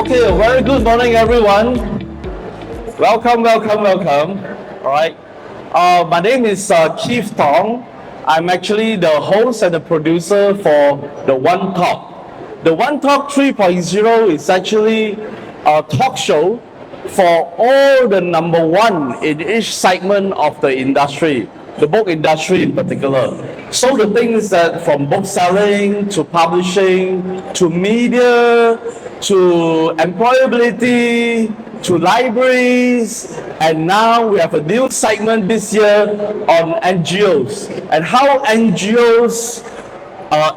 Okay, a very good morning, everyone. Welcome. All right. My name is Keith Tong. I'm actually the host and the producer for the One Talk. The One Talk 3.0 is actually a talk show for all the number one in each segment of the industry, the book industry in particular. So the things that from book selling to publishing to media to employability to libraries, and now we have a new segment this year on NGOs and how NGOs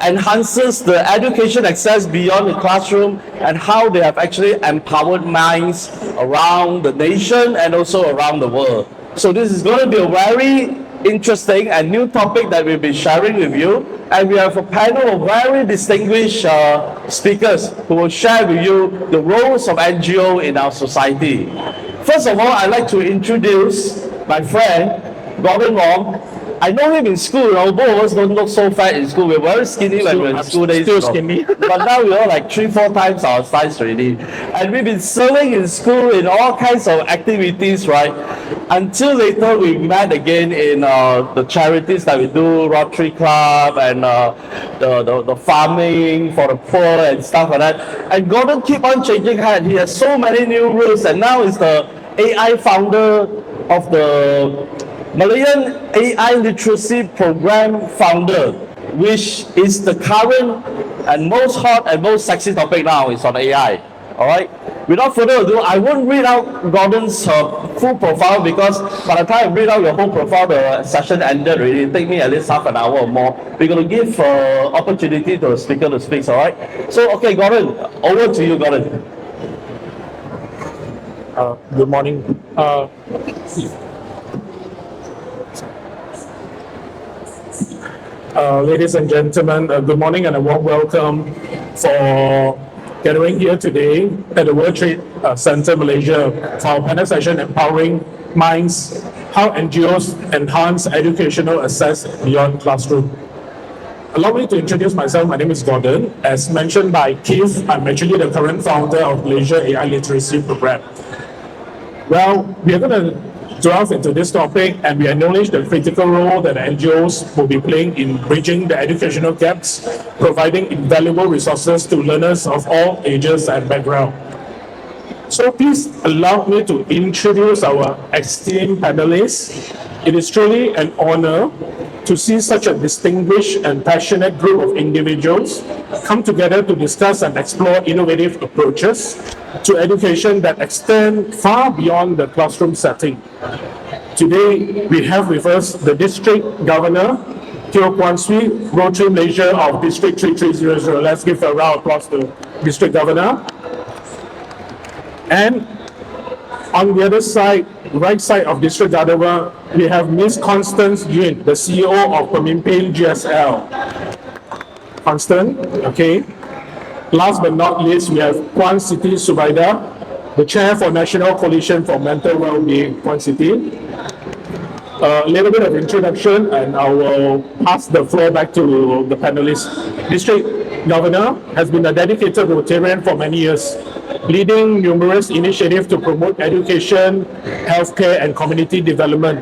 enhances the education access beyond the classroom and how they have actually empowered minds around the nation and also around the world. So this is going to be a very interesting and new topic that we'll be sharing with you, and we have a panel of very distinguished speakers who will share with you the roles of NGO in our society. First of all, I'd like to introduce my friend Gordon Wong. I know him in school. Both of us don't look so fat in school. We were very skinny when we were in school days. Still skinny. But now we are like 3-4 times our size already. And we've been serving in school in all kinds of activities, right? Until later we met again in the charities that we do, Rotary Club and the farming for the poor and stuff like that. And Gordon keep on changing hands. He has so many new rules, and now is the AI founder of the Malayan AI Literacy Program founder, which is the current and most hot and most sexy topic now is on AI. All right. Without further ado, I won't read out Gordon's full profile because by the time I read out your whole profile, the session ended already. It take me at least half an hour or more. We're going to give opportunity to the speaker to speak. All right. So, okay, Gordon, over to you, Gordon. Good morning. Ladies and gentlemen, good morning and a warm welcome for gathering here today at the World Trade Center, Malaysia, for our panel session, Empowering Minds, How NGOs Enhance Educational Access Beyond Classroom. Allow me to introduce myself. My name is Gordon. As mentioned by Keith, I'm actually the current founder of Malaysia AI Literacy Program. Well, we are going to delve into this topic, and we acknowledge the critical role that NGOs will be playing in bridging the educational gaps, providing invaluable resources to learners of all ages and background. So please allow me to introduce our esteemed panelists. It is truly an honor to see such a distinguished and passionate group of individuals come together to discuss and explore innovative approaches to education that extend far beyond the classroom setting. Today, we have with us the District Governor, Teo Kwan Swee, Rotary Malaysia of District 3300. Let's give a round of applause to District Governor. And on the other side, right side of District Governor, we have Ms. Constance Yun, the CEO of Pemimpin GSL. Constance, okay. Last but not least, we have Puan Siti Subaida, the Chair for National Coalition for Mental Wellbeing, Puan Siti. A little bit of introduction, and I will pass the floor back to the panelists. District Governor has been a dedicated Rotarian for many years, leading numerous initiatives to promote education, healthcare, and community development.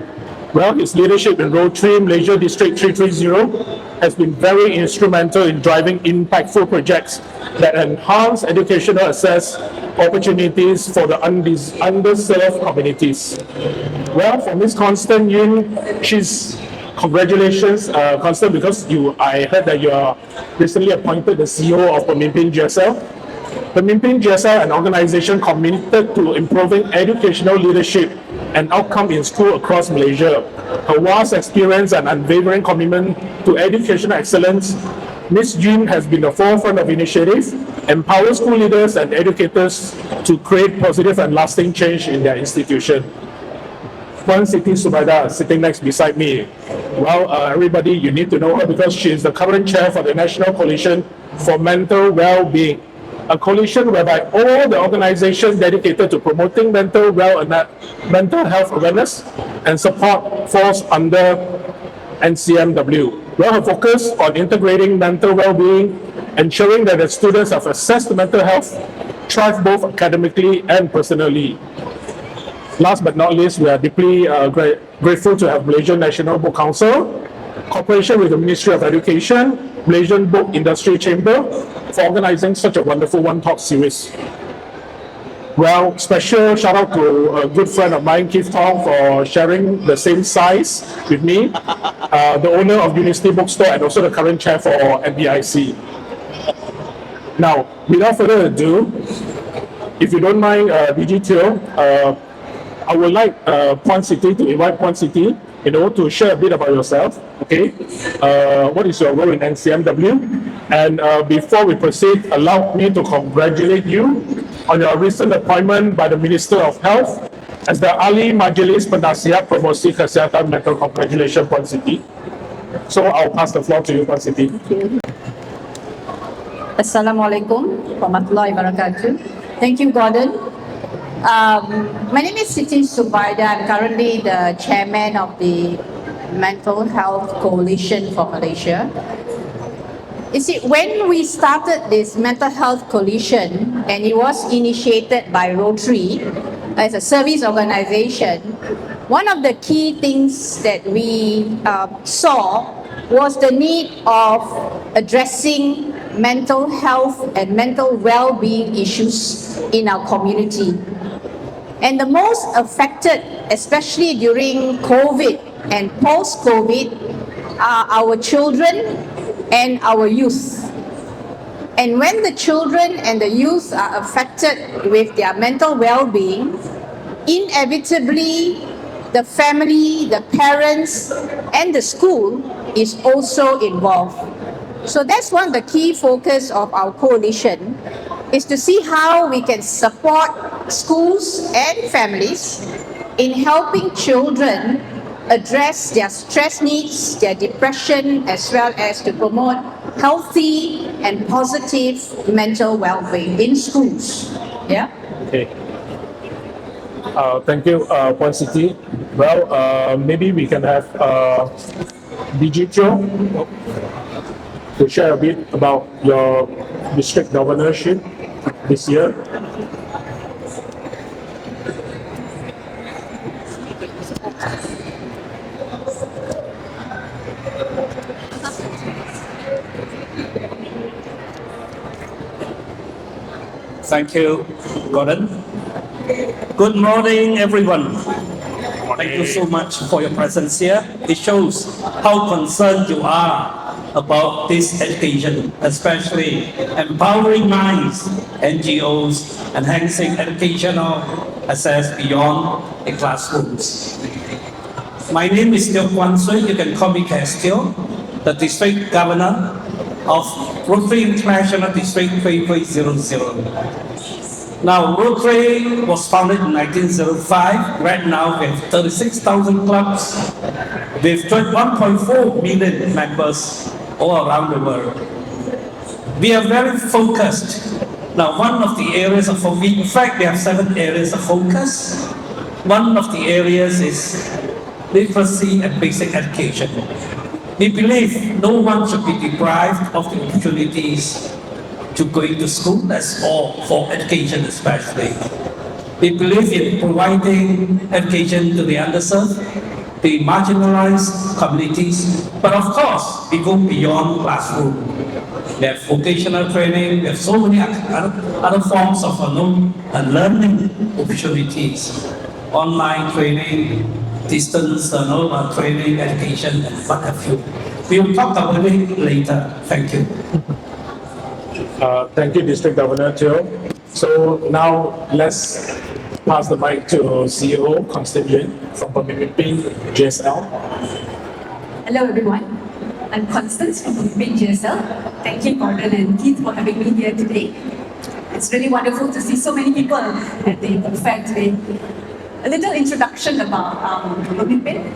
Well, his leadership in Rotary Malaysia District 330 has been very instrumental in driving impactful projects that enhance educational access opportunities for the underserved communities. Well, for Ms. Constance Yun, congratulations, Constance, because I heard that you are recently appointed the CEO of Pemimpin GSL. Pemimpin GSL, an organization committed to improving educational leadership and outcome in school across Malaysia. Her vast experience and unwavering commitment to educational excellence, Ms. Yun has been the forefront of initiatives, empower school leaders and educators to create positive and lasting change in their institution. Puan Siti Subaida sitting next beside me. Well, everybody, you need to know her because she is the current chair for the National Coalition for Mental Wellbeing, a coalition whereby all the organizations dedicated to promoting mental health awareness and support falls under NCMW. Well, her focus on integrating mental well-being, ensuring that the students have access to mental health thrive both academically and personally. Last but not least, we are deeply grateful to have Malaysian National Book Council, cooperation with the Ministry of Education, Malaysian Book Industry Chamber for organizing such a wonderful One Talk series. Well, special shout out to a good friend of mine, Keith Tong, for sharing the same size with me, the owner of University Bookstore and also the current chair for NBIC. Now, without further ado, if you don't mind, DG Teo, I would like Puan Siti to invite Puan Siti, to share a bit about yourself. Okay, what is your role in NCMW? And before we proceed, allow me to congratulate you on your recent appointment by the Minister of Health as the Ahli Majlis Penasihat Promosi Kesihatan Mental. Congratulations, Puan Siti. So I'll pass the floor to you, Puan Siti. Assalamualaikum warahmatullahi wabarakatuh. Thank you, Gordon. My name is Siti Subaida. I'm currently the chairman of the Mental Health Coalition for Malaysia. You see, when we started this Mental Health Coalition, and it was initiated by Rotary as a service organization, one of the key things that we saw was the need of addressing mental health and mental well-being issues in our community. And the most affected, especially during COVID and post-COVID, are our children and our youth. And when the children and the youth are affected with their mental well-being, inevitably the family, the parents, and the school is also involved. So that's one of the key focus of our coalition, is to see how we can support schools and families in helping children address their stress needs, their depression, as well as to promote healthy and positive mental well-being in schools. Yeah. Okay. Thank you, Puan Siti. Well, maybe we can have DG Teo to share a bit about your district governorship this year. Thank you, Gordon. Good morning, everyone. Thank you so much for your presence here. It shows how concerned you are about this education, especially empowering minds, NGOs, enhancing educational access beyond the classrooms. My name is Teo Kwan Sui. You can call me Teo, the District Governor of Rotary International District 3300. Now, Rotary was founded in 1905. Right now, we have 36,000 clubs with 1.4 million members all around the world. We are very focused. Now, one of the areas of focus, in fact, we have 7 areas of focus. One of the areas is literacy and basic education. We believe no one should be deprived of the opportunities to going to school, that's all, for education especially. We believe in providing education to the underserved, the marginalized communities, but of course, we go beyond classroom. We have vocational training, we have so many other forms of learning opportunities, online training, distance training, education, and what have you. We will talk about it later. Thank you. Thank you, District Governor Teo. So now let's pass the mic to CEO Constantine from Pemimpin JSL. Hello everyone, I'm Constance from Pemimpin JSL. Thank you Gordon and Keith for having me here today. It's really wonderful to see so many people at the BOOKFAIR today. A little introduction about Pemimpin.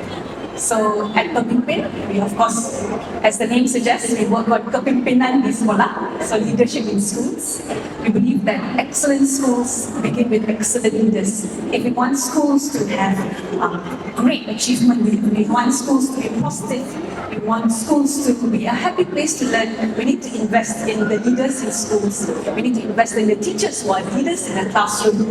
So at Kepimpinan, we of course, as the name suggests, we work on Kepimpinan di Sekolah, so leadership in schools. We believe that excellent schools begin with excellent leaders. If we want schools to have great achievement, we want schools to be positive, we want schools to be a happy place to learn, we need to invest in the leaders in schools. We need to invest in the teachers who are leaders in the classroom.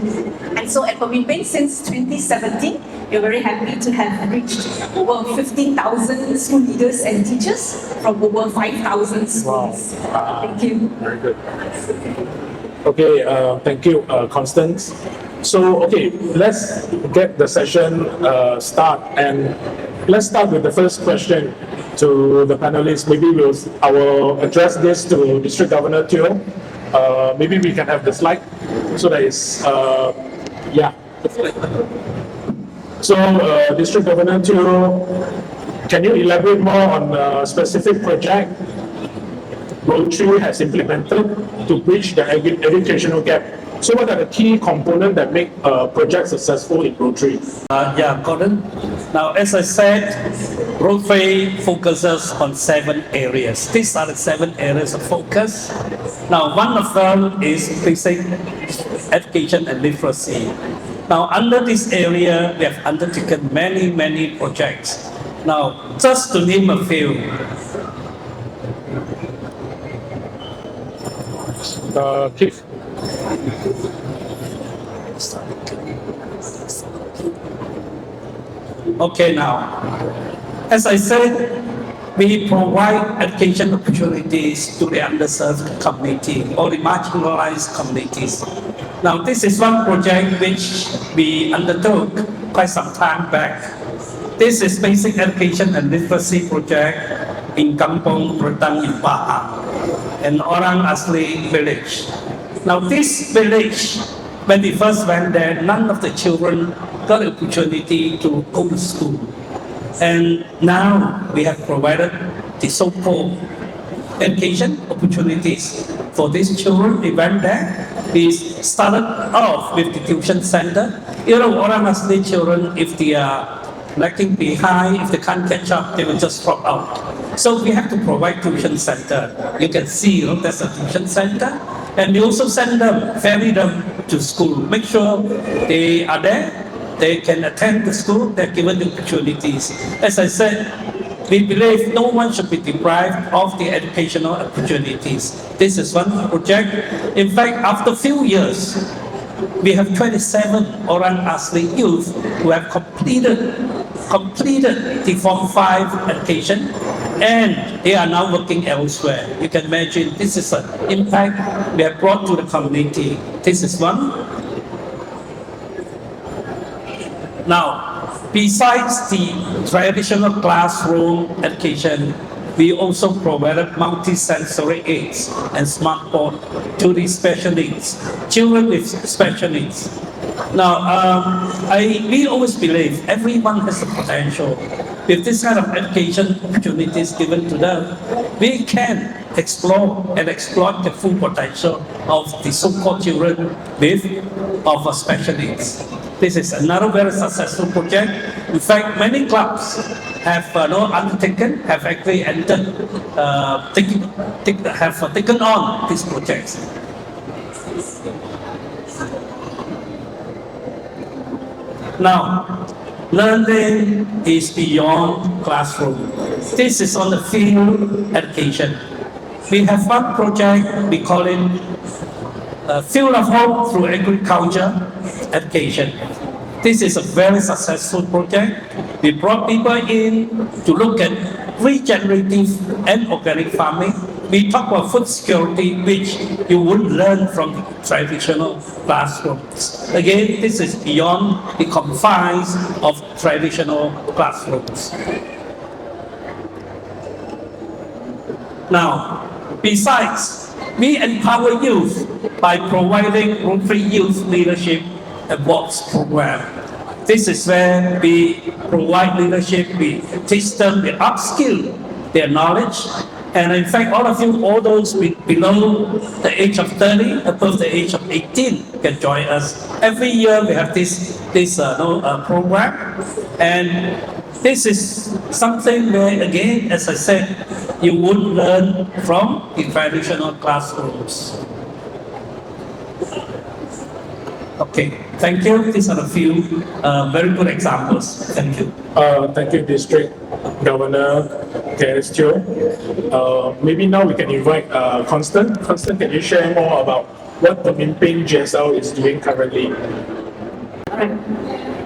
And so at Pemimpin, since 2017, we're very happy to have reached over 15,000 school leaders and teachers from over 5,000 schools. Thank you. Very good. Okay, thank you, Constance. So, okay, let's get the session start, and let's start with the first question to the panelists. Maybe I will address this to District Governor Teo. Maybe we can have the slide so that it's, yeah. So, District Governor Teo, can you elaborate more on a specific project Rotary has implemented to bridge the educational gap? So what are the key components that make a project successful in Rotary? Yeah, Gordon. Now, as I said, Rotary focuses on 7 areas. These are the 7 areas of focus. Now, one of them is basic education and literacy. Now, under this area, we have undertaken many projects. Now, just to name a few. Keith. Okay, now, as I said, we provide education opportunities to the underserved community or the marginalized communities. Now, this is one project which we undertook quite some time back. This is basic education and literacy project in Kampung Retang in Pahang, an Orang Asli village. Now, this village, when we first went there, none of the children got the opportunity to go to school. And now we have provided the so-called education opportunities for these children. We went there. We started off with the tuition center. You know, Orang Asli children, if they are lagging behind, if they can't catch up, they will just drop out. So we have to provide tuition center. You can see, there's a tuition center. And we also send them, ferry them to school. Make sure they are there, they can attend the school, they're given the opportunities. As I said, we believe no one should be deprived of the educational opportunities. This is one project. In fact, after a few years, we have 27 Orang Asli youth who have completed the Form 5 education, and they are now working elsewhere. You can imagine this is an impact we have brought to the community. This is one. Now, besides the traditional classroom education, we also provided multi-sensory aids and smart board to the special needs, children with special needs. Now, we always believe everyone has the potential. With this kind of education opportunities given to them, we can explore and exploit the full potential of the so-called children of special needs. This is another very successful project. In fact, many clubs have undertaken, have actually entered, have taken on these projects. Now, learning is beyond classroom. This is on the field education. We have one project, we call it Field of Hope through Agriculture Education. This is a very successful project. We brought people in to look at regenerative and organic farming. We talk about food security, which you wouldn't learn from the traditional classrooms. Again, this is beyond the confines of traditional classrooms. Now, besides, we empower youth by providing Rotary Youth Leadership Awards program. This is where we provide leadership, we teach them, we upskill their knowledge. And in fact, all of you, all those below the age of 30, above the age of 18 can join us. Every year we have this program. And This is something where, again, as I said, you would learn from the traditional classrooms. Okay, thank you. These are a few very good examples. Thank you. Thank you, District Governor Terestio. Maybe now we can invite Constant. Constant, can you share more about what the Pemimpin GSL is doing currently? Alright.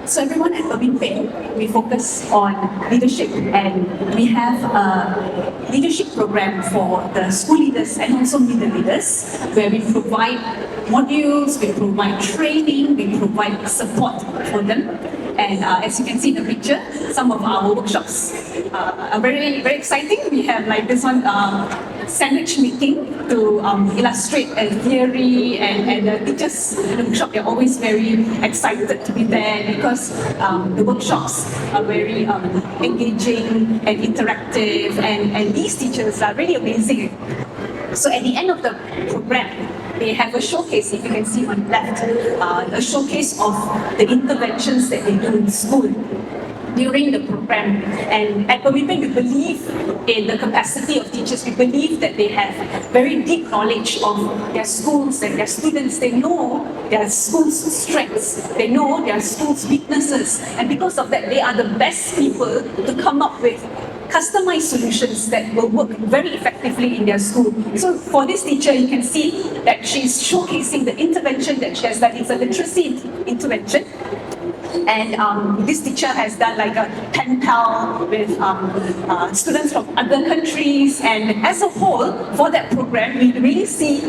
So everyone at Pemimpin, we focus on leadership, and we have a leadership program for the school leaders and also middle leaders, where we provide modules, we provide training, we provide support for them. And as you can see in the picture, some of our workshops are very, very exciting. We have like this one, sandwich making to illustrate a theory, and the teachers in the workshop are always very excited to be there because the workshops are very engaging and interactive, and these teachers are really amazing. So at the end of the program, they have a showcase, if you can see on the left, a showcase of the interventions that they do in school during the program. And at Pemimpin, we believe in the capacity of teachers. We believe that they have very deep knowledge of their schools and their students. They know their school's strengths. They know their school's weaknesses. And because of that, they are the best people to come up with customized solutions that will work very effectively in their school. So for this teacher, you can see that she's showcasing the intervention that she has done. It's a literacy intervention. And this teacher has done like a pen pal with students from other countries. And as a whole, for that program, we really see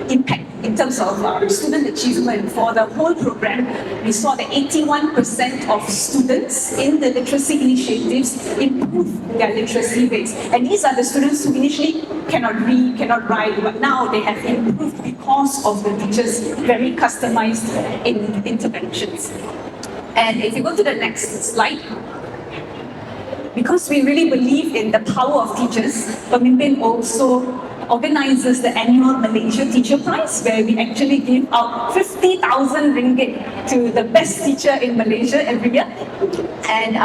impact in terms of student achievement. For the whole program, we saw that 81% of students in the literacy initiatives improve their literacy rates. And these are the students who initially cannot read, cannot write, but now they have improved because of the teachers' very customized interventions. And if you go to the next slide, because we really believe in the power of teachers, Pemimpin also organizes the annual Malaysia Teacher Prize, where we actually give out 50,000 ringgit to the best teacher in Malaysia every year. And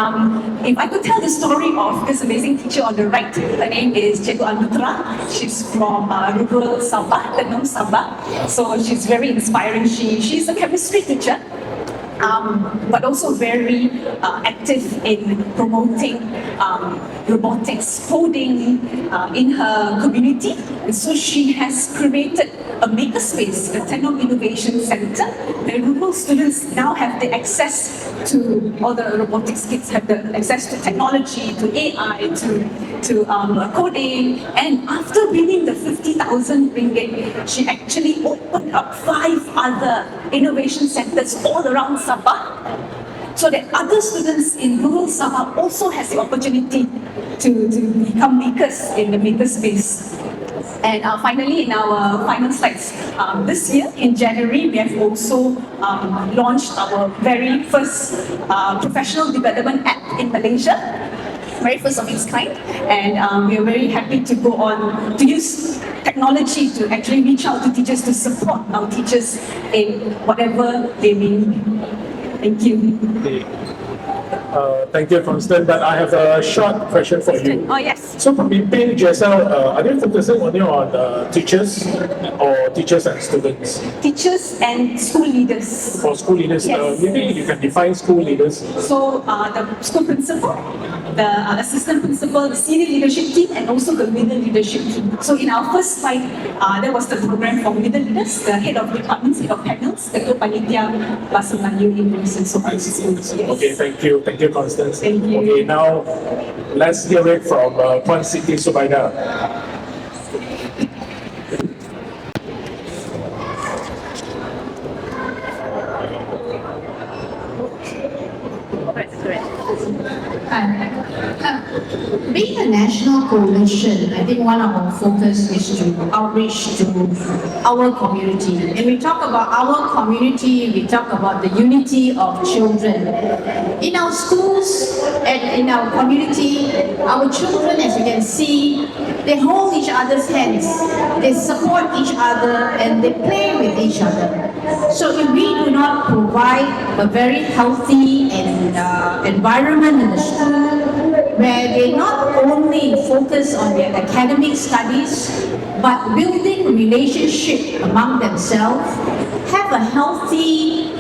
if I could tell the story of this amazing teacher on the right, her name is Cikgu Anutra. She's from rural Sabah, Tenung Sabah. So she's very inspiring. She's a chemistry teacher, but also very active in promoting robotics, coding in her community. And so she has created a makerspace, the Tenong Innovation Center, where rural students now have the access to all the robotics kids, have the access to technology, to AI, to coding. And after winning the 50,000 ringgit, she actually opened up 5 other innovation centers all around Sabah, so that other students in rural Sabah also has the opportunity to become makers in the makerspace. And finally, in our final slides, this year in January, we have also launched our very first professional development app in Malaysia, very first of its kind. And we are very happy to go on to use technology to actually reach out to teachers, to support our teachers in whatever they may need. Thank you. Thank you, Constant. But I have a short question for you. Oh, yes. So, Pemimpin GSL, are they focusing only on teachers or teachers and students? Teachers and school leaders. For school leaders, Yes. maybe you can define school leaders. So the school principal, the assistant principal, the senior leadership team, and also the middle leadership team. So in our first slide, there was the program for middle leaders, the head of departments, head of panels, Ketua Panitia, Bahasa Melayu, English, and so on. Yes. Okay, thank you, Constance. Thank you. Okay, now let's hear it from Puan Siti Zubaida. Being a national coalition, I think one of our focus is to outreach to our community. And we talk about our community, we talk about the unity of children. In our schools and in our community, our children, as you can see, they hold each other's hands, they support each other, and they play with each other. So if we do not provide a very healthy and environment in the school where they not only focus on their academic studies but building relationship among themselves, have a healthy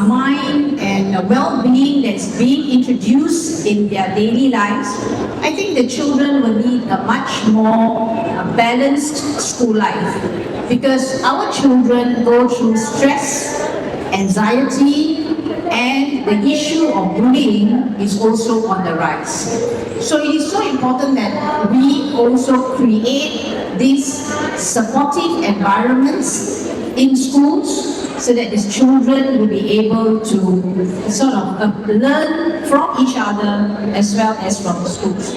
mind and a well-being that's being introduced in their daily lives, I think the children will lead a much more balanced school life, because our children go through stress, anxiety, and the issue of bullying is also on the rise. So it is so important that we also create these supportive environments in schools so that these children will be able to sort of learn from each other as well as from the schools.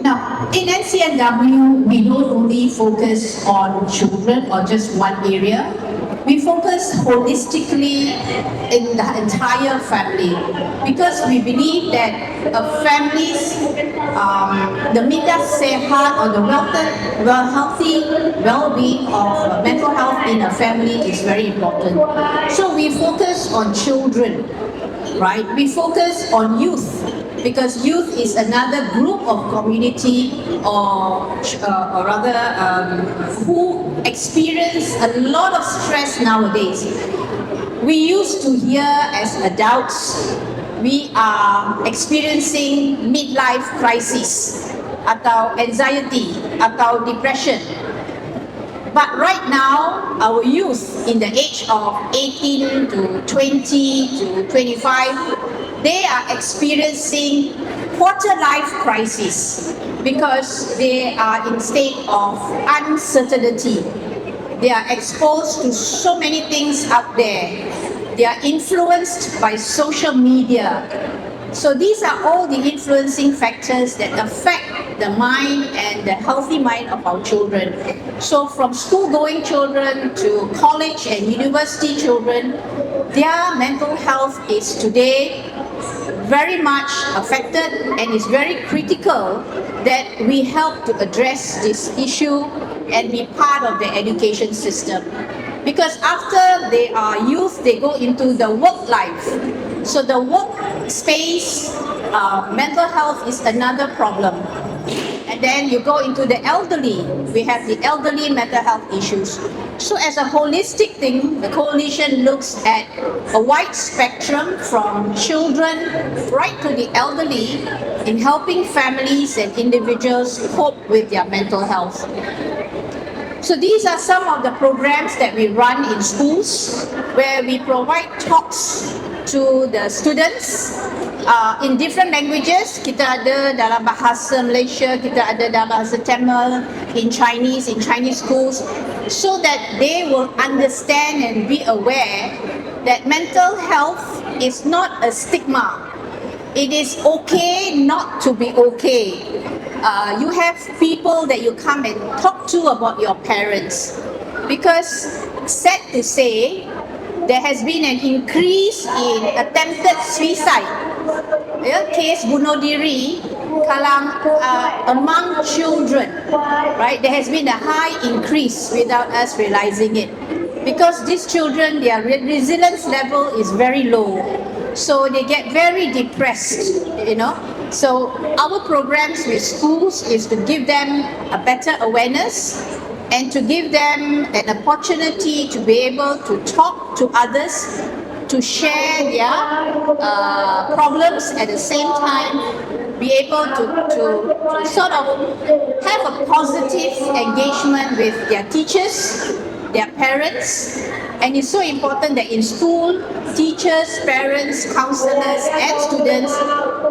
Now, in NCNW, we don't only focus on children or just one area. We focus holistically in the entire family, because we believe that a family's the midas sehat or the healthy well-being of mental health in a family is very important. So we focus on children, right? We focus on youth, because youth is another group of community or rather who experience a lot of stress nowadays. We used to hear as adults, we are experiencing midlife crisis atau anxiety atau depression. But right now, our youth in the age of 18 to 20 to 25, they are experiencing quarter-life crisis because they are in state of uncertainty. They are exposed to so many things out there. They are influenced by social media. So these are all the influencing factors that affect the mind and the healthy mind of our children. So from school-going children to college and university children, their mental health is today very much affected, and it's very critical that we help to address this issue and be part of the education system. Because after they are youth, they go into the work life. So the work space, mental health is another problem. And then you go into the elderly, we have the elderly mental health issues. So as a holistic thing, the coalition looks at a wide spectrum from children right to the elderly in helping families and individuals cope with their mental health. So these are some of the programs that we run in schools, where we provide talks to the students in different languages. Kita ada dalam bahasa Malaysia, kita ada dalam bahasa Tamil, in Chinese schools, so that they will understand and be aware that mental health is not a stigma. It is okay not to be okay. You have people that you come and talk to about your parents, because sad to say, there has been an increase in attempted suicide, case bunuh diri among children, right? There has been a high increase without us realizing it, because these children, their resilience level is very low, so they get very depressed, So our programs with schools is to give them a better awareness and to give them an opportunity to be able to talk to others, to share their problems, at the same time be able to sort of have a positive engagement with their teachers, their parents. And it's so important that in school, teachers, parents, counselors, and students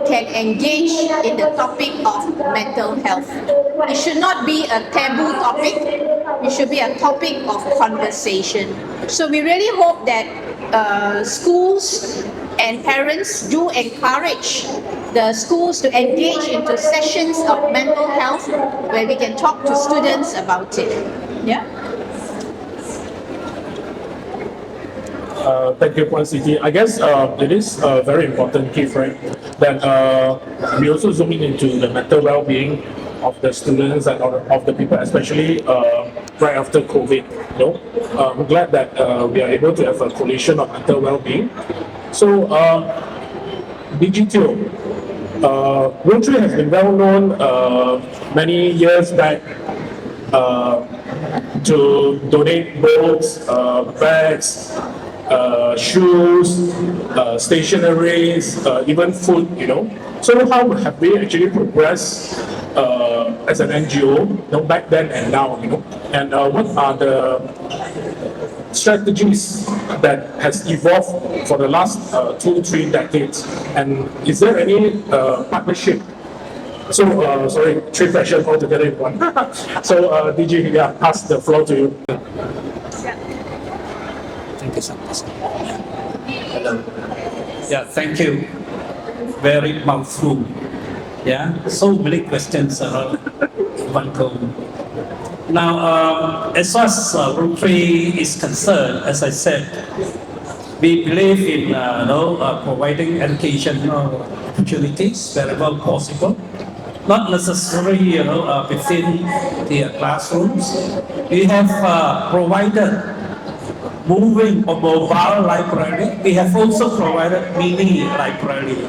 can engage in the topic of mental health. It should not be a taboo topic. It should be a topic of conversation. So we really hope that schools and parents do encourage the schools to engage into sessions of mental health where we can talk to students about it. Yeah. Thank you, Puan Siti. I guess it is a very important key frame that we also zoom in into the mental well-being of the students and of the people, especially right after COVID. I'm glad that we are able to have a coalition of mental well-being. So, Digitio, Rotary has been well known many years back to donate books, bags, shoes, stationeries, even food, So how have we actually progressed as an NGO, back then and now, And what are the strategies that has evolved for the last 2-3 decades? And is there any partnership? So, sorry, 3 questions altogether in one. So, DG, pass the floor to you. Thank you so much. Hello. Yeah, thank you. Very mouthful. Yeah, so many questions around one go. Now, as far as Rotary is concerned, as I said, we believe in providing educational opportunities wherever possible. Not necessarily, within the classrooms. We have provided moving or mobile library. We have also provided mini library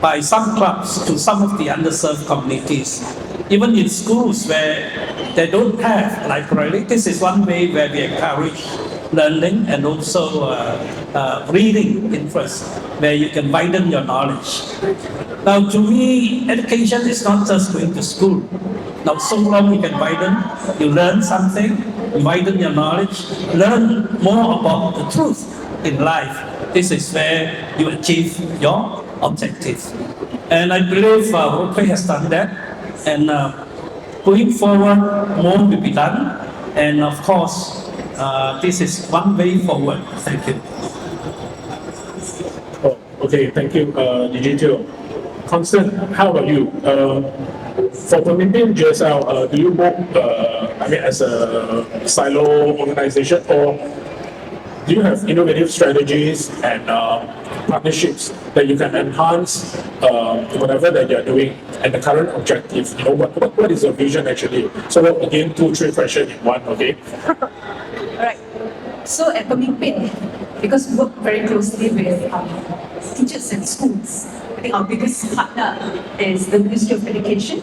by some clubs to some of the underserved communities. Even in schools where they don't have library, this is one way where we encourage learning and also reading interest, where you can widen your knowledge. Now, to me, education is not just going to school. Now, so long you can widen, you learn something, you widen your knowledge, learn more about the truth in life. This is where you achieve your objective. And I believe Rotary has done that. And going forward, more will be done. And of course, this is one way forward. Thank you. Oh, okay, thank you, Digitio. Constant, how about you? For Pemimpin JSL, do you work, as a silo organization, or do you have innovative strategies and partnerships that you can enhance whatever that you're doing and the current objective? What is your vision actually? So again, 2-3 questions in one, okay? Alright. So at Pemimpin, because we work very closely with teachers and schools, I think our biggest partner is the Ministry of Education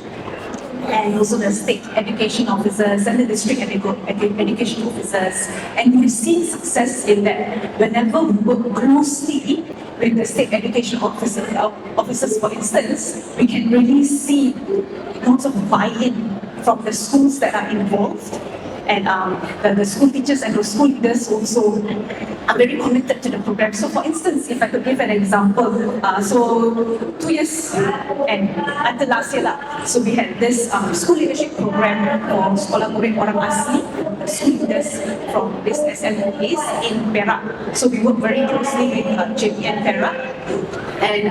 and also the state education officers and the district education officers. And we've seen success in that. Whenever we work closely with the state education officers, for instance, we can really see lots of buy-in from the schools that are involved. And the school teachers and the school leaders also are very committed to the program. So for instance, if I could give an example, so 2 years and until last year, so we had this school leadership program for sekolah murid orang asli, the school leaders from this SMEs in Perak. So we work very closely with JPN Perak. And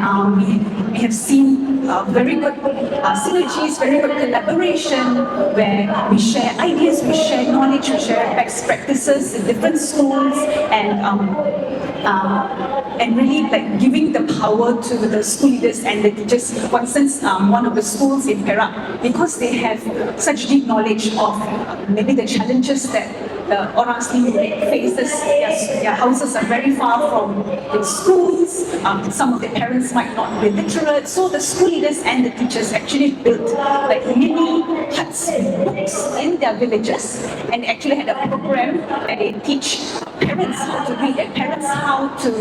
we have seen very good synergies, very good collaboration, where we share ideas, we share knowledge, we share best practices in different schools, and really like giving the power to the school leaders and the teachers. For instance, one of the schools in Perak, because they have such deep knowledge of maybe the challenges that the orang asli faces, their houses are very far from the schools, some of the parents might not be literate, so the school leaders and the teachers actually built like mini huts, books in their villages, and actually had a program that they teach parents how to read and parents how to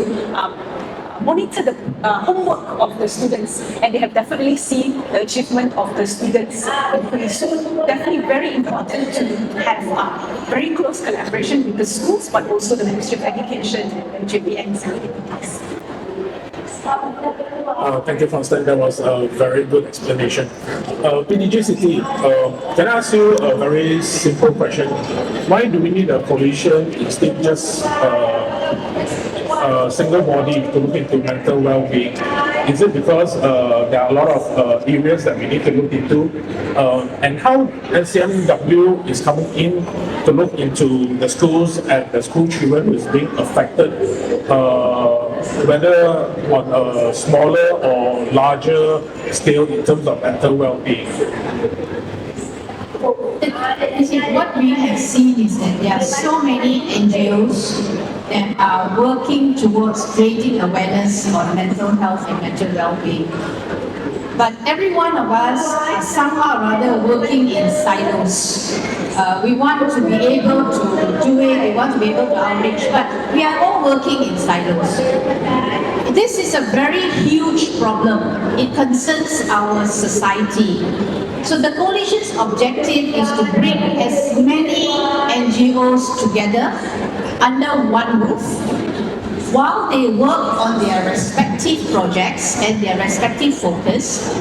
monitor the homework of the students, and they have definitely seen the achievement of the students. So definitely very important to have very close collaboration with the schools, but also the Ministry of Education and JPN's activities. Thank you, Constant. That was a very good explanation. PDG City, can I ask you a very simple question? Why do we need a coalition instead just a single body to look into mental well-being? Is it because there are a lot of areas that we need to look into? And how NCMW is coming in to look into the schools and the school children who is being affected, whether on a smaller or larger scale in terms of mental well-being? What we have seen is that there are so many NGOs that are working towards creating awareness on mental health and mental well-being. But every one of us are somehow or other working in silos. We want to be able to do it, we want to be able to outreach, but we are all working in silos. This is a very huge problem. It concerns our society. So the coalition's objective is to bring as many NGOs together under one roof while they work on their respective projects and their respective focus.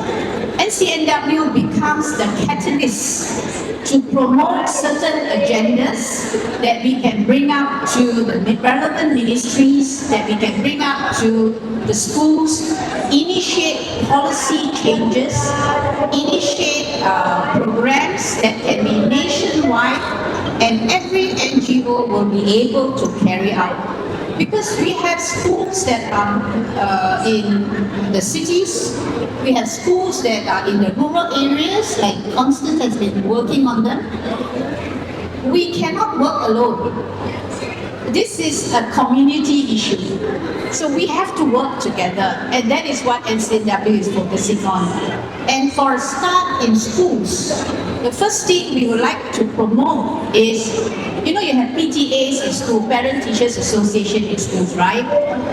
NCNW becomes the catalyst to promote certain agendas that we can bring up to the relevant ministries, that we can bring up to the schools, initiate policy changes, initiate programs that can be nationwide, and every NGO will be able to carry out. Because we have schools that are in the cities, we have schools that are in the rural areas, like Constance has been working on them. We cannot work alone. This is a community issue. So we have to work together, and that is what NCNW is focusing on. And for a start in schools, the first thing we would like to promote is, you know, you have PTAs in school, Parent Teachers Association in schools, right?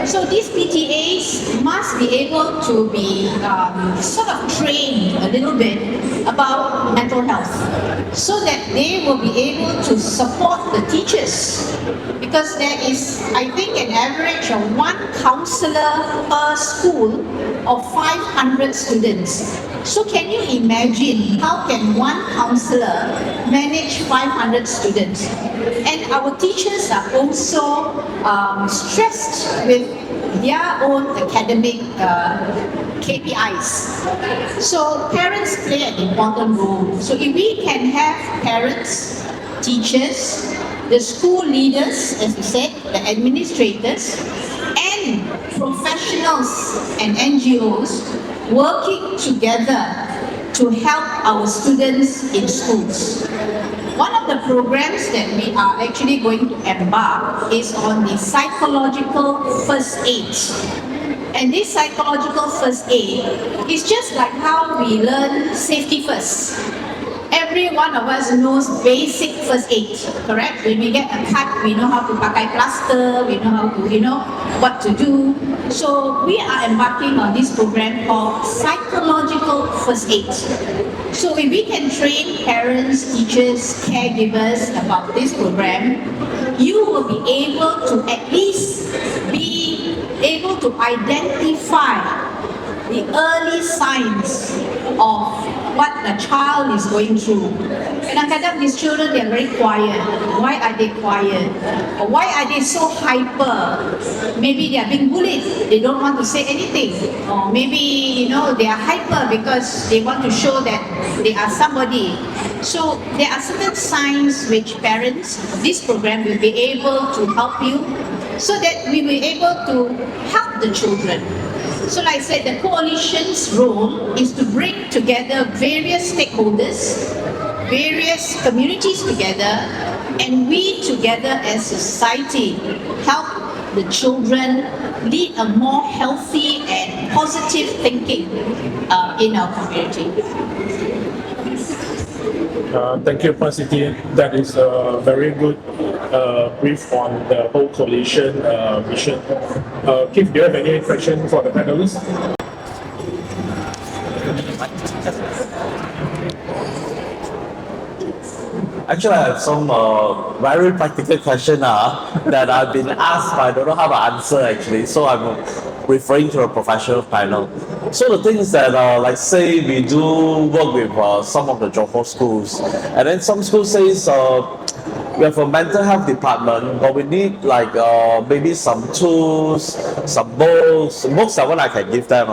So these PTAs must be able to be sort of trained a little bit about mental health so that they will be able to support the teachers. Because there is, I think, an average of one counselor per school of 500 students. So can you imagine how can one counselor manage 500 students? And our teachers are also stressed with their own academic KPIs. So parents play an important role. So if we can have parents, teachers, the school leaders, as we said, the administrators, and professionals and NGOs working together to help our students in schools. One of the programs that we are actually going to embark is on the psychological first aid. And this psychological first aid is just like how we learn safety first. Every one of us knows basic first aid, correct? When we get a cut, we know how to pakai plaster, we know how to, what to do. So we are embarking on this program called psychological first aid. So if we can train parents, teachers, caregivers about this program, you will be able to at least be able to identify the early signs of what the child is going through. Kadang-kadang these children, they are very quiet. Why are they quiet? Or why are they so hyper? Maybe they are being bullied. They don't want to say anything. Or maybe, they are hyper because they want to show that they are somebody. So there are certain signs which parents, this program will be able to help you so that we will be able to help the children. So like I said, the coalition's role is to bring together various stakeholders, various communities together, and we together as a society help the children lead a more healthy and positive thinking in our community. Thank you, Puan Siti. That is a very good brief on the whole coalition mission. Keith, do you have any question for the panelists? Actually, I have some very practical question that I've been asked, but I don't know how to answer actually. So I'm referring to a professional panel. So the thing is that, like say we do work with some of the Johor schools, and then some schools says we have a mental health department, but we need like maybe some tools, some books. Books are what I can give them,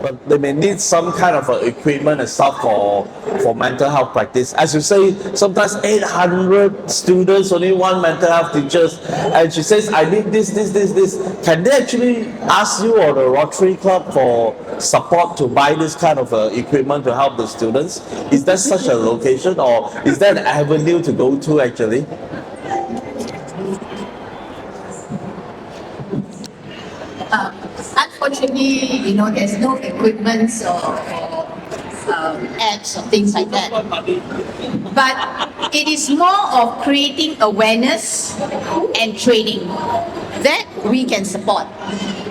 but they may need some kind of equipment and stuff for mental health practice. As you say, sometimes 800 students, only one mental health teacher, and she says, I need this. Can they actually ask you or the Rotary Club for support to buy this kind of equipment to help the students? Is there such a location, or is there an avenue to go to actually? Unfortunately, there's no equipment or apps or things like that. But it is more of creating awareness and training that we can support.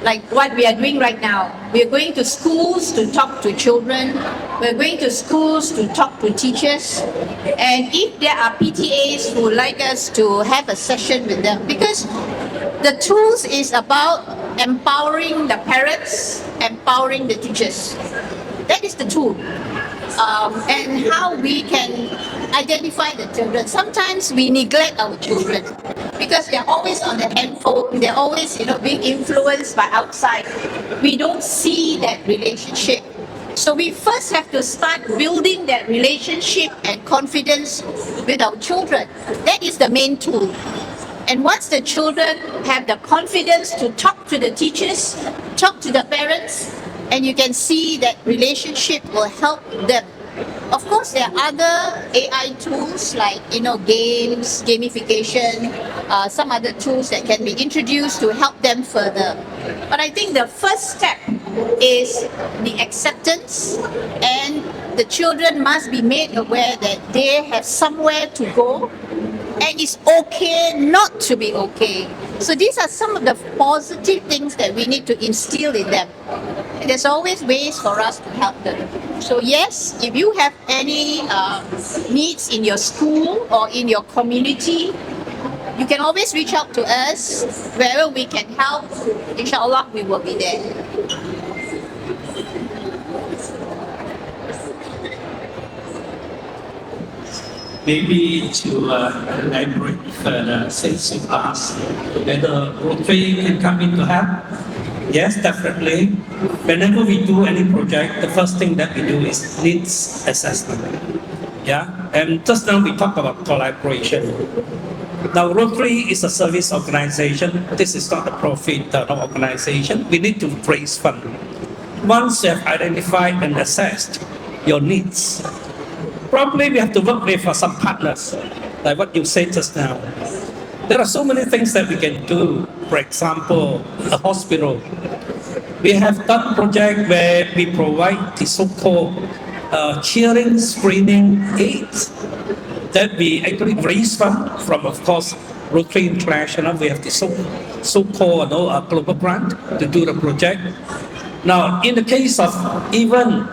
Like what we are doing right now. We are going to schools to talk to children. We're going to schools to talk to teachers. And if there are PTAs who would like us to have a session with them, because the tools is about empowering the parents, empowering the teachers. That is the tool. And how we can identify the children. Sometimes we neglect our children because they're always on the handphone, they're always being influenced by outside. We don't see that relationship. So we first have to start building that relationship and confidence with our children. That is the main tool. And once the children have the confidence to talk to the teachers, talk to the parents, and you can see that relationship will help them. Of course, there are other AI tools like games, gamification, some other tools that can be introduced to help them further. But I think the first step is the acceptance, and the children must be made aware that they have somewhere to go, and it's okay not to be okay. So these are some of the positive things that we need to instill in them. And there's always ways for us to help them. So yes, if you have any needs in your school or in your community, you can always reach out to us. Wherever we can help, inshallah, we will be there. Maybe to elaborate further, since you asked whether Rotary can come in to help. Yes, definitely. Whenever we do any project, the first thing that we do is needs assessment. Yeah, and just now we talked about collaboration. Now, Rotary is a service organization. This is not a profit organization. We need to raise funds. Once you have identified and assessed your needs, probably we have to work with some partners, like what you said just now. There are so many things that we can do. For example, a hospital. We have done a project where we provide the so-called hearing screening aids that we actually raise from, of course, Rotary International. We have the so-called global grant to do the project. Now, in the case of even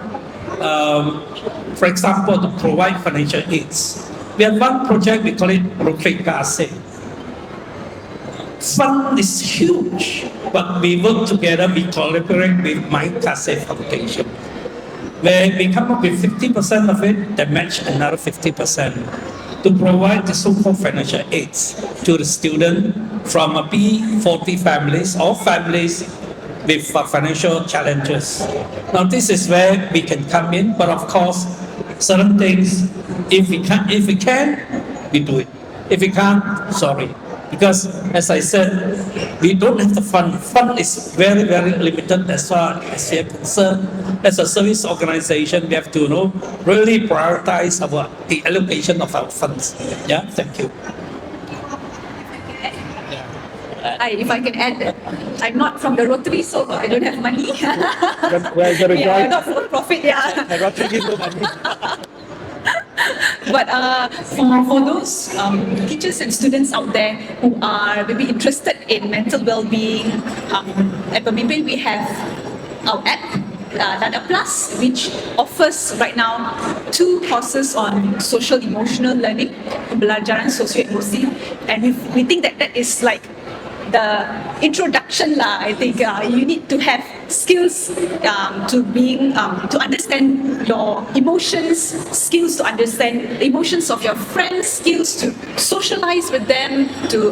for example, to provide financial aids. We have one project, we call it Rotary Kase. Fund is huge, but we work together, we collaborate with My Kase Foundation, where we come up with 50% of it, that match another 50% to provide the so-called financial aids to the student from a P40 families or families with financial challenges. Now this is where we can come in, but of course, certain things, if we can, we do it. If we can't, sorry. Because as I said, we don't have the fund. Fund is very, very limited as far as we are concerned. As a service organization, we have to really prioritize the allocation of our funds. Yeah, thank you. If I can add, I'm not from the Rotary, so I don't have money. We're not for profit, yeah. Rotary give no money. But for those teachers and students out there who are maybe interested in mental well-being, maybe we have our app, Dada Plus, which offers right now 2 courses on social emotional learning, pembelajaran sosio-emosi, and we think that is like the introduction I think you need to have skills to understand your emotions, skills to understand the emotions of your friends, skills to socialize with them, to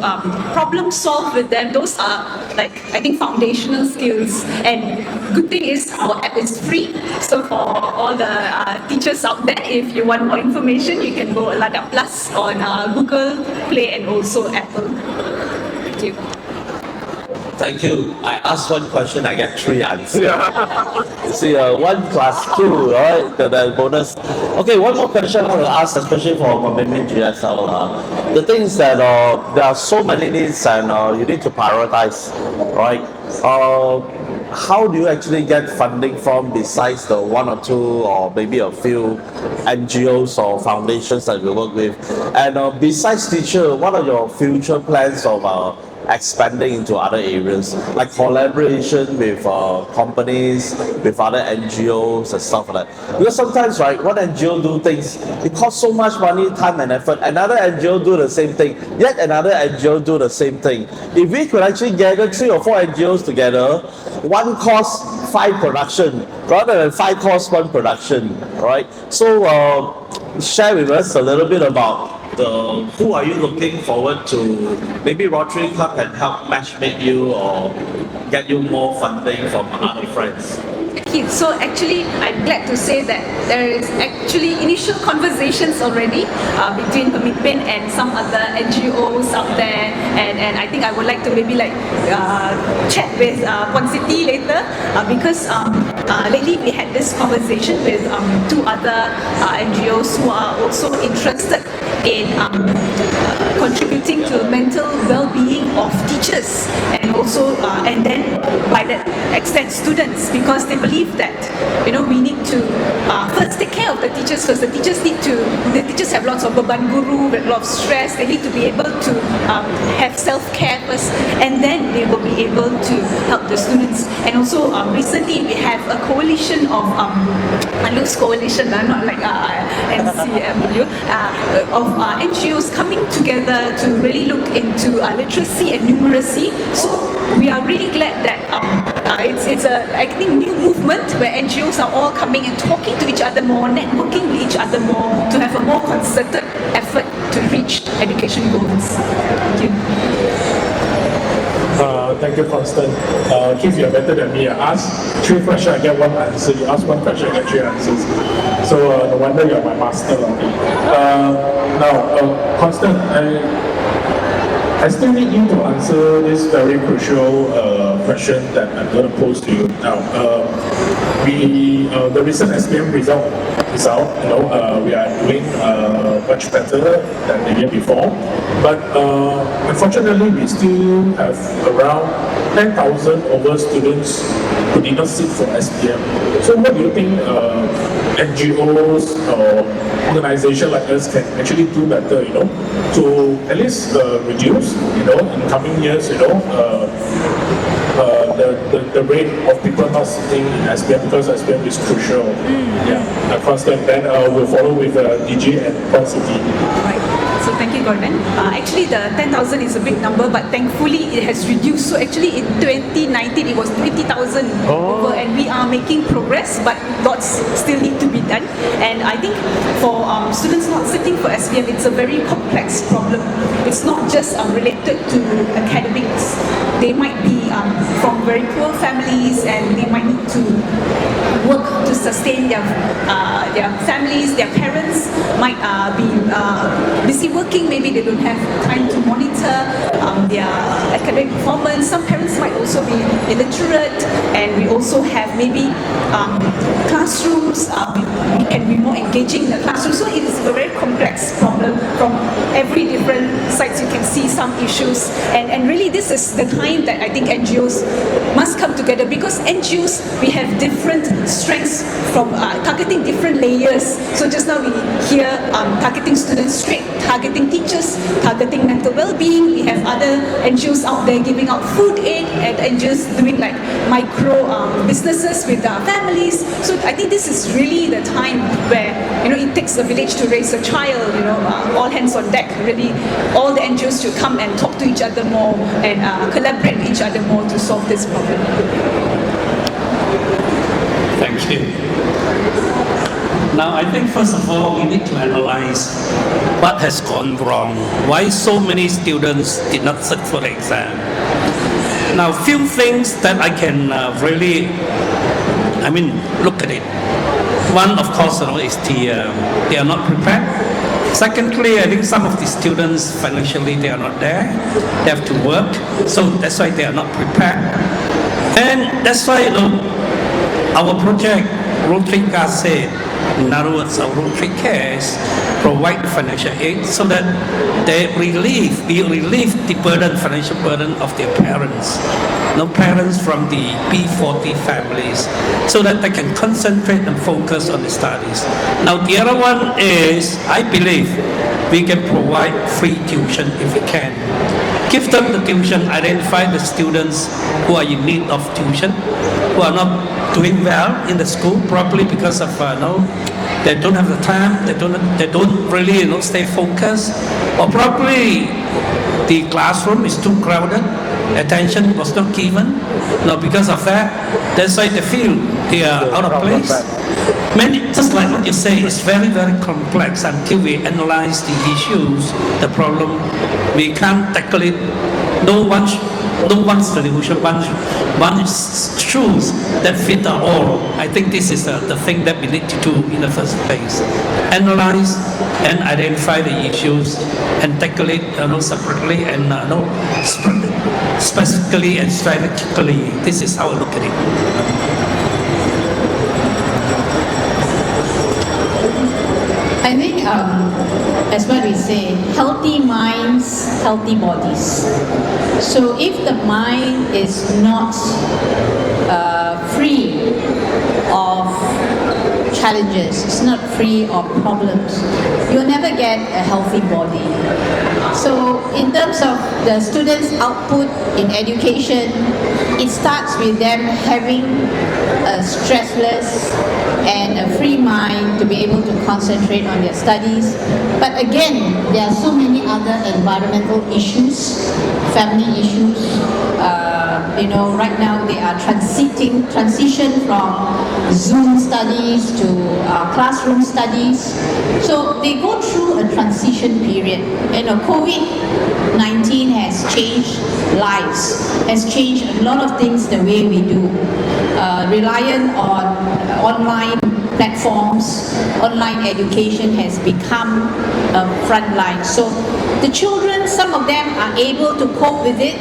problem solve with them. Those are like, I think, foundational skills. And good thing is our app is free. So for all the teachers out there, if you want more information, you can go Lada Plus on Google Play and also Apple. Thank you. Thank you. I asked one question, I get 3 answers. You see, 1 plus 2, right? The bonus. Okay, one more question I want to ask, especially for Commitment GSL. The thing is that there are so many needs and you need to prioritize, right? How do you actually get funding from besides the 1 or 2 or maybe a few NGOs or foundations that you work with? And besides teacher, what are your future plans of expanding into other areas, like collaboration with companies, with other NGOs and stuff like that? Because sometimes, right, one NGO do things, it costs so much money, time and effort. Another NGO do the same thing, yet another NGO do the same thing. If we could actually gather 3 or 4 NGOs together, one cost 5 production rather than 5 cost 1 production, right? So share with us a little bit about who are you looking forward to? Maybe Rotary Club can help matchmake you or get you more funding from other friends. Okay, so actually, I'm glad to say that there is actually initial conversations already between Pemimpin and some other NGOs out there, and I think I would like to maybe chat with Puan Siti later because lately we had this conversation with 2 other NGOs who are also interested in contributing to mental well-being of teachers and also and then by that extent students, because they believe that we need to first take care of the teachers, because the teachers have lots of beban guru, with a lot of stress. They need to be able to have self-care first, and then they will be able to help the students. And also recently we have a coalition of a loose coalition, not like NCMU, of NGOs coming together to really look into literacy and numeracy. So we are really glad that it's a, I think, new movement where NGOs are all coming and talking to each other more, networking with each other more, to have a more concerted effort to reach education goals. Thank you. Thank you, Constant. Keith, you're better than me. I asked 3 questions, I get 1 answer. You ask 1 question, I get 3 answers. So no wonder you're my master. Now, Constant, I still need you to answer this very crucial question that I'm going to pose to you now. The recent SPM result is out. We are doing much better than the year before, but unfortunately, we still have around 10,000 over students who did not sit for SPM. So, what do you think NGOs or organizations like us can actually do better? To at least reduce, in coming years, the rate of people not sitting in SPM, because SPM is crucial. Constant. Then we'll follow with DG and Puan Siti. Right. So thank you, Gordon. Actually, the 10,000 is a big number, but thankfully it has reduced. So actually in 2019 it was 20,000 over, and we are making progress, but lots still need to be done. And I think for students not sitting for SPM, it's a very complex problem. It's not just related to academics. They might be from very poor families, and they might need to work to sustain their families. Their parents might be busy working. Maybe they don't have time to monitor their academic performance. Some parents might also be illiterate, and we also have maybe classrooms. We can be more engaging in the classroom. So it is a very complex problem. From every different sides, you can see some issues, and really this is the time that I think NGOs must come together, because NGOs, we have different strengths from targeting different layers. So just now we hear targeting students straight, targeting teachers, targeting mental well-being. We have other NGOs out there giving out food aid, and NGOs doing like micro businesses with families. So I think this is really the time where it takes a village to raise a child. All hands on deck. Really, all the NGOs should come and talk to each other more and collaborate with each other more to solve this problem. Thank you. Now, I think first of all, we need to analyze what has gone wrong. Why so many students did not sit for the exam? Now, few things that I can really, look at it. One, of course, is they are not prepared. Secondly, I think some of the students financially they are not there. They have to work, so that's why they are not prepared. And that's why our project, Rotary Gase, in other words, our Rotary Cares, provide financial aid so that we relieve the burden, financial burden of their parents. Parents from the P40 families, so that they can concentrate and focus on the studies. Now, the other one is, I believe, we can provide free tuition if we can. Give them the tuition, identify the students who are in need of tuition, who are not doing well in the school, probably because of they don't have the time, they don't really stay focused, or probably the classroom is too crowded, attention was not given. Because of that, that's why they feel they are out of place. Just like what you say, it's very, very complex. Until we analyze the issues, the problem, we can't tackle it. No one's solution, one truth that fit all. I think this is the thing that we need to do in the first place. Analyze and identify the issues and tackle it separately and specifically and strategically. This is how I look at it. I think, as what we say, healthy minds, healthy bodies. So if the mind is not free of challenges, it's not free of problems, you'll never get a healthy body. So in terms of the students' output in education, it starts with them having a stressless and a free mind to be able to concentrate on their studies. But again, there are so many other environmental issues, family issues. Right now they are transition from Zoom studies to classroom studies. So they go through a transition period. COVID-19 has changed lives, has changed a lot of things the way we do. Reliant on online platforms, online education has become a front line. So the children, some of them are able to cope with it,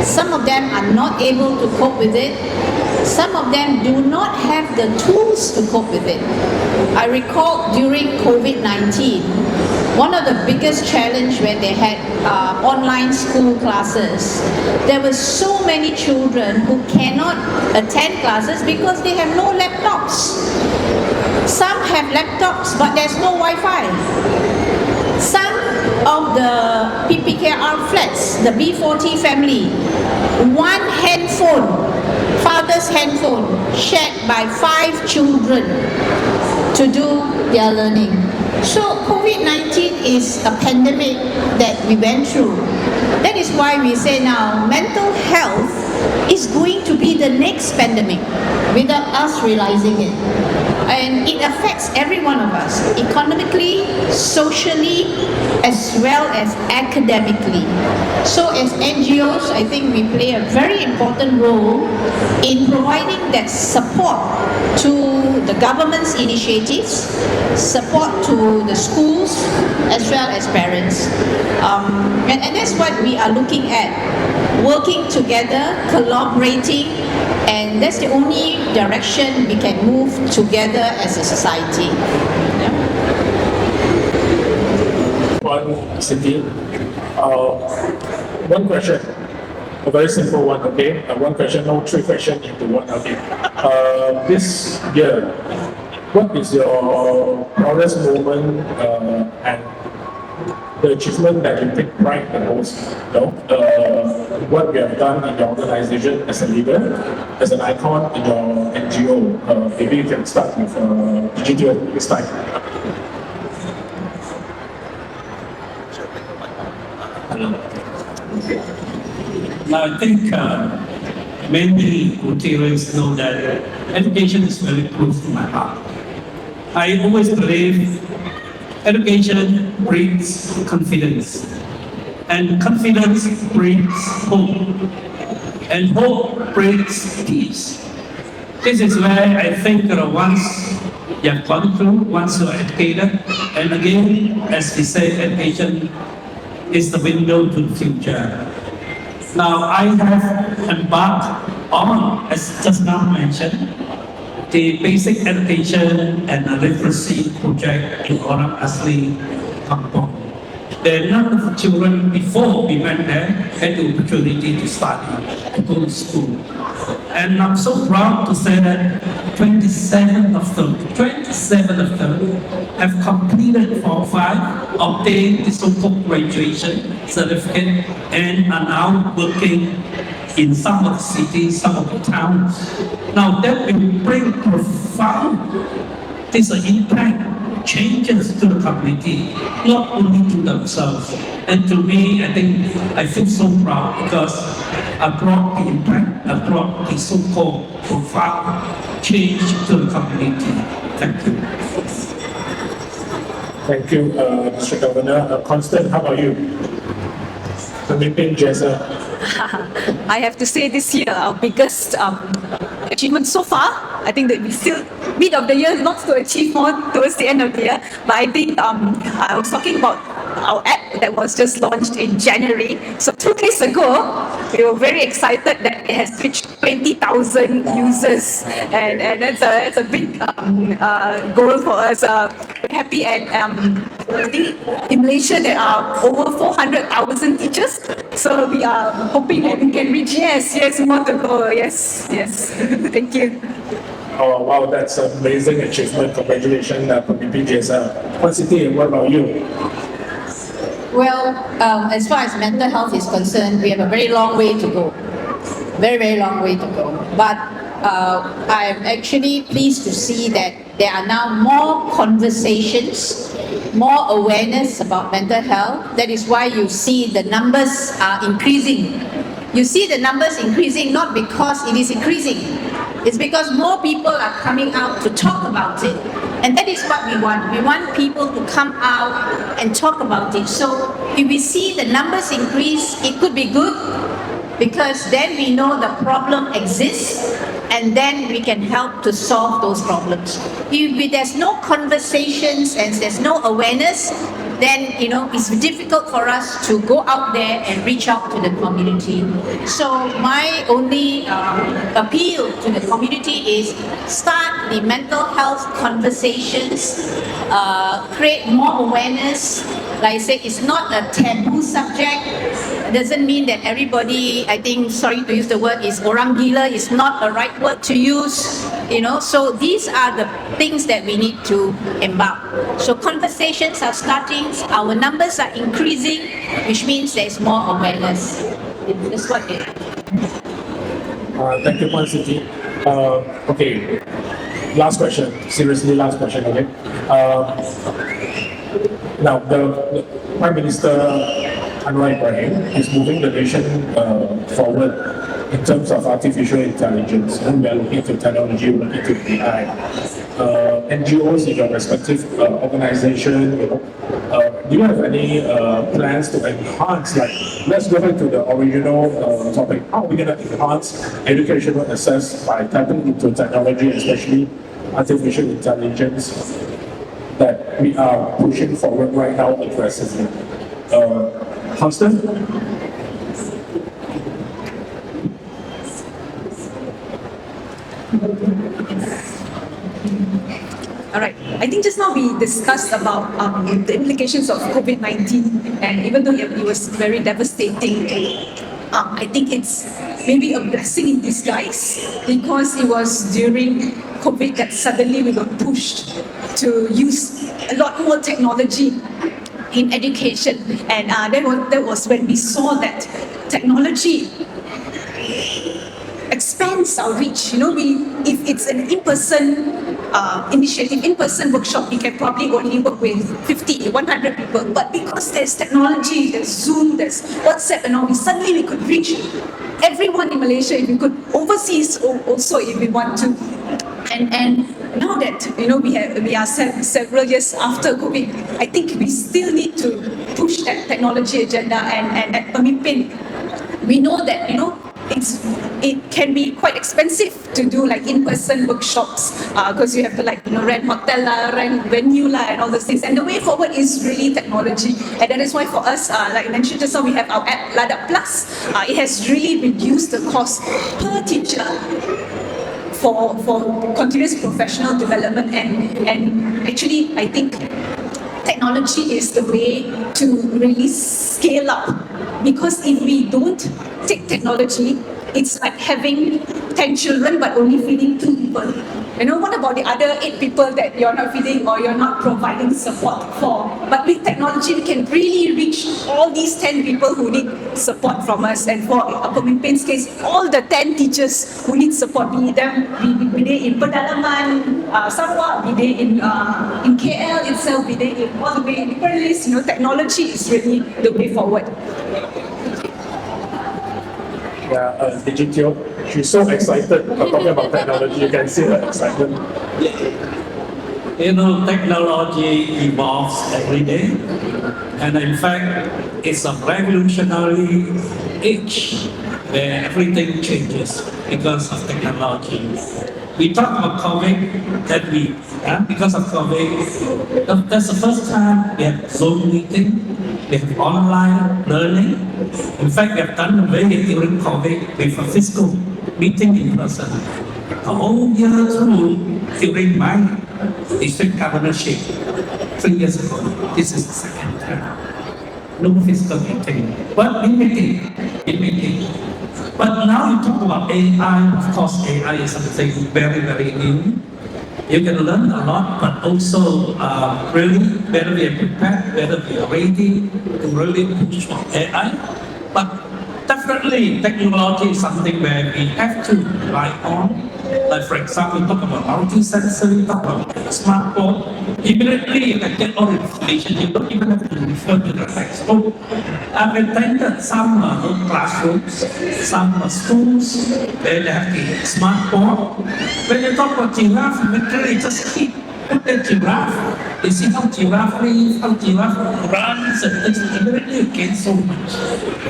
some of them are not able to cope with it, some of them do not have the tools to cope with it. I recall during COVID-19, one of the biggest challenge when they had online school classes, there were so many children who cannot attend classes because they have no laptops. Some have laptops, but there's no Wi-Fi. Some of the PPKR flats, the B40 family, one handphone, father's handphone, shared by 5 children to do their learning. So COVID-19 is a pandemic that we went through. That is why we say now mental health is going to be the next pandemic without us realizing it. And it affects every one of us, economically, socially, as well as academically. So as NGOs, I think we play a very important role in providing that support to the government's initiatives, support to the schools, as well as parents. And that's what we are looking at, working together, collaborating, and that's the only direction we can move together as a society. One question, a very simple one, okay? One question, no 3 questions into one, okay? This year, what is your proudest moment and the achievement that you take pride the most? What you have done in your organization as a leader, as an icon in your NGO. Maybe you can start with GTO this time. Now, I think many Rotarians know that education is very close to my heart. I always believe education brings confidence, and confidence brings hope, and hope brings peace. This is where I think once you have gone through, once you are educated, and again, as we say, education is the window to the future. Now, I have embarked on, as just now mentioned, the basic education and literacy project in Orang Asli Kampong. There are none of the children before we went there had the opportunity to study, to go to school. And I'm so proud to say that 27 of them have completed Form 5, obtained the so-called graduation certificate, and are now working in some of the cities, some of the towns. Now that will bring profound impact, changes to the community, not only to themselves. And to me, I feel so proud because I brought the impact, I brought the so-called profound change to the community. Thank you. Thank you, Mr. Governor. Constant, how about you? Pemimpin Jessa. I have to say this year, our biggest achievement so far, I think that we still, mid of the year, not to achieve more towards the end of the year, but I think I was talking about our app that was just launched in January. So 2 days ago, we were very excited that it has reached 20,000 users, and that's a big goal for us. We're happy, and I think in Malaysia there are over 400,000 teachers, so we are hoping that we can reach, yes, more to go, yes. Thank you. Oh, wow, that's an amazing achievement. Congratulations, Pemimpin Jessa. Siti, what about you? Well, as far as mental health is concerned, we have a very long way to go. Very long way to go. But I'm actually pleased to see that there are now more conversations, more awareness about mental health. That is why you see the numbers are increasing. You see the numbers increasing not because it is increasing. It's because more people are coming out to talk about it. And that is what we want. We want people to come out and talk about it. So if we see the numbers increase, it could be good, because then we know the problem exists, and then we can help to solve those problems. If there's no conversations and there's no awareness, then it's difficult for us to go out there and reach out to the community. So my only appeal to the community is start the mental health conversations, create more awareness. Like I say, it's not a taboo subject. It doesn't mean that everybody, I think, sorry to use the word, is orang gila, is not a right word to use. So these are the things that we need to embark. So conversations are starting, our numbers are increasing, which means there's more awareness. That's what it is. Thank you, Siti. Okay, last question. Seriously, last question, okay? Now, the Prime Minister Anwar Ibrahim is moving the nation forward in terms of artificial intelligence, and we are looking to technology, we're looking to AI. NGOs in your respective organization, do you have any plans to enhance, like, let's go back to the original topic, how are we going to enhance educational access by tapping into technology, especially artificial intelligence, that we are pushing forward right now aggressively? Constant? All right. I think just now we discussed about the implications of COVID-19, and even though it was very devastating, I think it's maybe a blessing in disguise, because it was during COVID that suddenly we were pushed to use a lot more technology in education, and that was when we saw that technology expands our reach. If it's an in-person initiative, in-person workshop, we can probably only work with 50, 100 people. But because there's technology, there's Zoom, there's WhatsApp and all, suddenly we could reach everyone in Malaysia. If we could, overseas also, if we want to. And now that we are several years after COVID, I think we still need to push that technology agenda. And at Pemimpin, we know that it can be quite expensive to do like in-person workshops because you have to rent hotel rent venue and all those things. And the way forward is really technology, and that is why for us, like I mentioned just now, we have our app Ladap Plus. It has really reduced the cost per teacher for continuous professional development, and actually I think technology is the way to really scale up, because if we don't take technology, it's like having 10 children but only feeding 2 people. What about the other 8 people that you're not feeding or you're not providing support for? But with technology, we can really reach all these 10 people who need support from us. And for Pemimpin's case, all the 10 teachers who need support, be they in Pedalaman, Sarawak, be they in KL itself, be they all the way in Perlis. Technology is really the way forward. Yeah, Digitio, she's so excited talking about technology. You can see her excitement. Technology evolves every day, and in fact, it's a revolutionary age where everything changes because of technology. We talk about COVID that week, because of COVID, that's the first time we have Zoom meeting, we have online learning. In fact, we have done away during COVID with a physical meeting in person. The whole year through, during my district governorship 3 years ago, this is the second time. No physical meeting, but in meeting. But now you talk about AI. Of course, AI is something very, very new. You can learn a lot, but also really whether we are prepared, whether we are ready to really push for AI. But definitely, technology is something where we have to rely on. Like for example, talk about multi-sensory, talk about smartphone. Immediately you can get all the information. You don't even have to refer to the textbook. I've attended some classrooms, some schools where they have the smartphone. When you talk about giraffe, literally just put the giraffe. You see how giraffe lives, how giraffe runs, and things. Immediately you gain so much.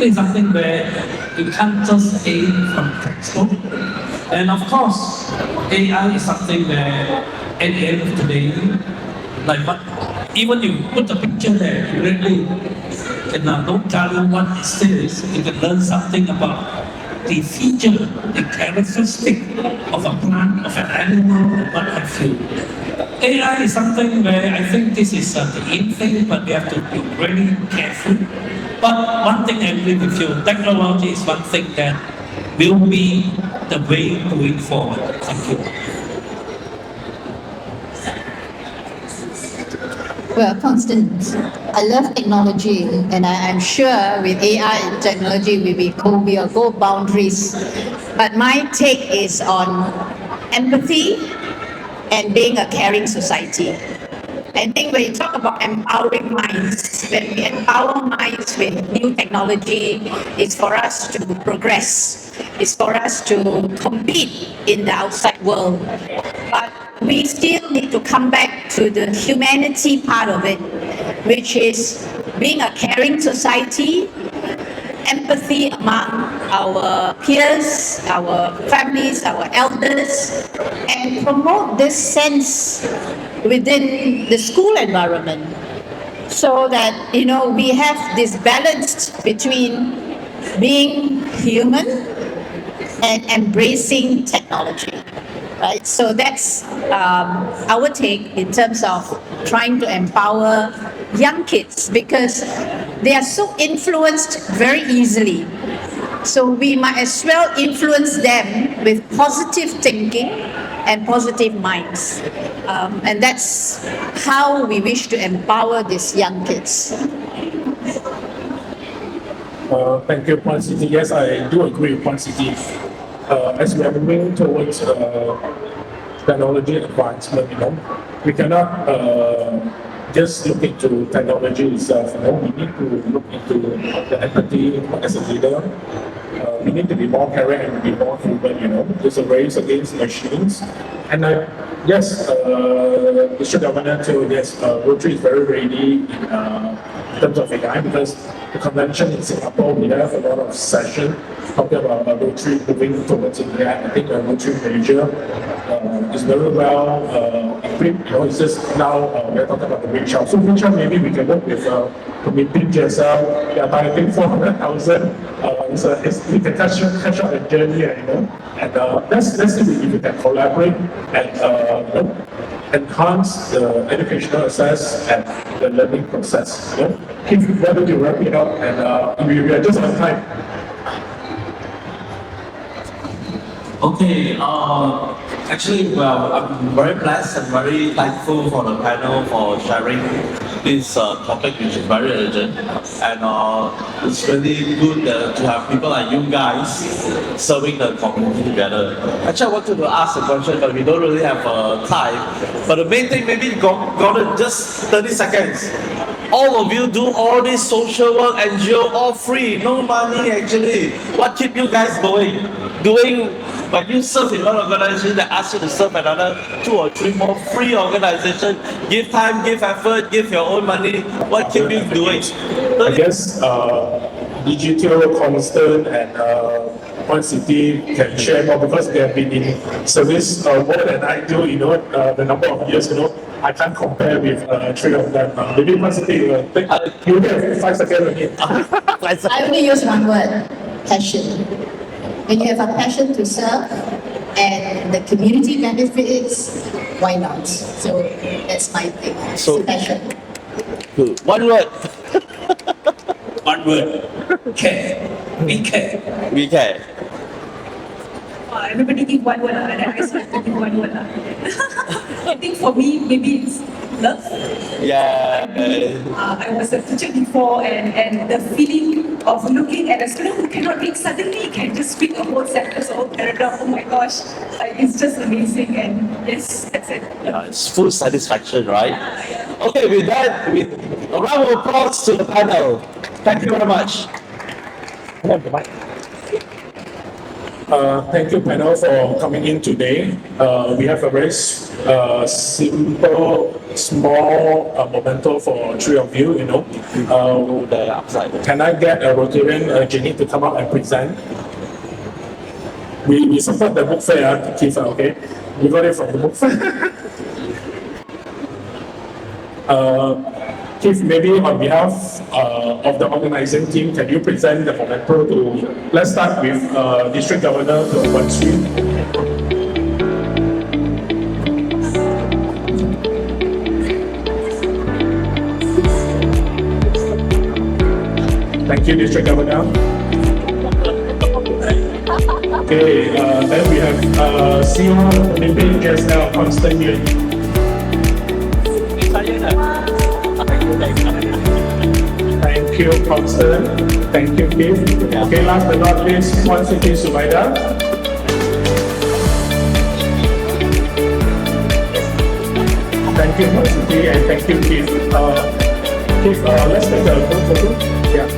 It's something where you can't just aim from textbook. And of course, AI is something where at the end of the day, even you put a picture there, you really can don't tell you what it is. You can learn something about the feature, the characteristic of a plant, of an animal, and what have you. AI is something where I think this is the in thing, but we have to be very careful. But one thing I agree with you, technology is one thing that will be the way going forward. Thank you. Well, Constance, I love technology, and I'm sure with AI and technology we will go boundaries. But my take is on empathy and being a caring society. I think when you talk about empowering minds, when we empower minds with new technology, it's for us to progress. It's for us to compete in the outside world. But we still need to come back to the humanity part of it, which is being a caring society, empathy among our peers, our families, our elders, and promote this sense within the school environment, so that we have this balance between being human and embracing technology, right? So that's our take in terms of trying to empower young kids, because they are so influenced very easily. So we might as well influence them with positive thinking and positive minds. And that's how we wish to empower these young kids. Thank you, Puan Siti. Yes, I do agree with Puan Siti. As we are moving towards technology advancement, we cannot just look into technology itself. We need to look into the empathy as a leader. we need to be more caring and be more human, There's a race against machines. And yes, Mr. Governor too, yes, Rotary is very ready in terms of AI because the convention in Singapore, we have a lot of sessions talking about Rotary moving towards AI. I think Rotary Malaysia is very well equipped. It's just now we're talking about the reach out. So reach out, maybe we can work with Pemimpin JSL. We are targeting 400,000. We can catch up the journey, And let's see if we can collaborate and enhance the educational access and the learning process. Keith, why don't you wrap it up? And we are just on time. Okay, actually, well, I'm very blessed and very thankful for the panel for sharing this topic, which is very urgent. And it's really good to have people like you guys serving the community together. Actually, I wanted to ask a question, but we don't really have time. But the main thing, maybe got it just 30 seconds. All of you do all this social work, NGO, all free, no money actually. What keep you guys going? When you serve in one organization, they ask you to serve another 2 or 3 more free organizations. Give time, give effort, give your own money. What keep you doing? I guess Digital, Constant, and One City can share more because they have been in service more than I do. The number of years. I can't compare with 3 of them. Maybe One City, you have 5 seconds again. I only use one word: passion. When you have a passion to serve and the community benefits, why not? So that's my thing. So- It's passion. Good. One word. One word, care. We care. We care. Everybody give one word, and I also have to give one word. I think for me, maybe it's love. Yeah. I was a teacher before, and the feeling of looking at a student who cannot read suddenly can just speak a whole sentence or whole paragraph. Oh my gosh, it's just amazing. And yes, that's it. Yeah, it's full satisfaction, right? Okay, with that, a round of applause to the panel. Thank you very much. Thank you, panel, for coming in today. We have a very simple, small memento for 3 of you. The upside. Can I get a Rotarian, Jenny, to come up and present? We support the book fair, Keith, okay? We got it from the book fair. Keith, maybe on behalf of the organizing team, can you present the memento to, let's start with District Governor to Wan Swee. Thank you, District Governor. Okay, then we have CEO Pemimpin JSL, Constant Yuen. Thank you, Constant. Thank you, Keith. Okay, last but not least, One City Subaida. Thank you, One City, and thank you, Keith. Keith, let's take a group photo. Yeah.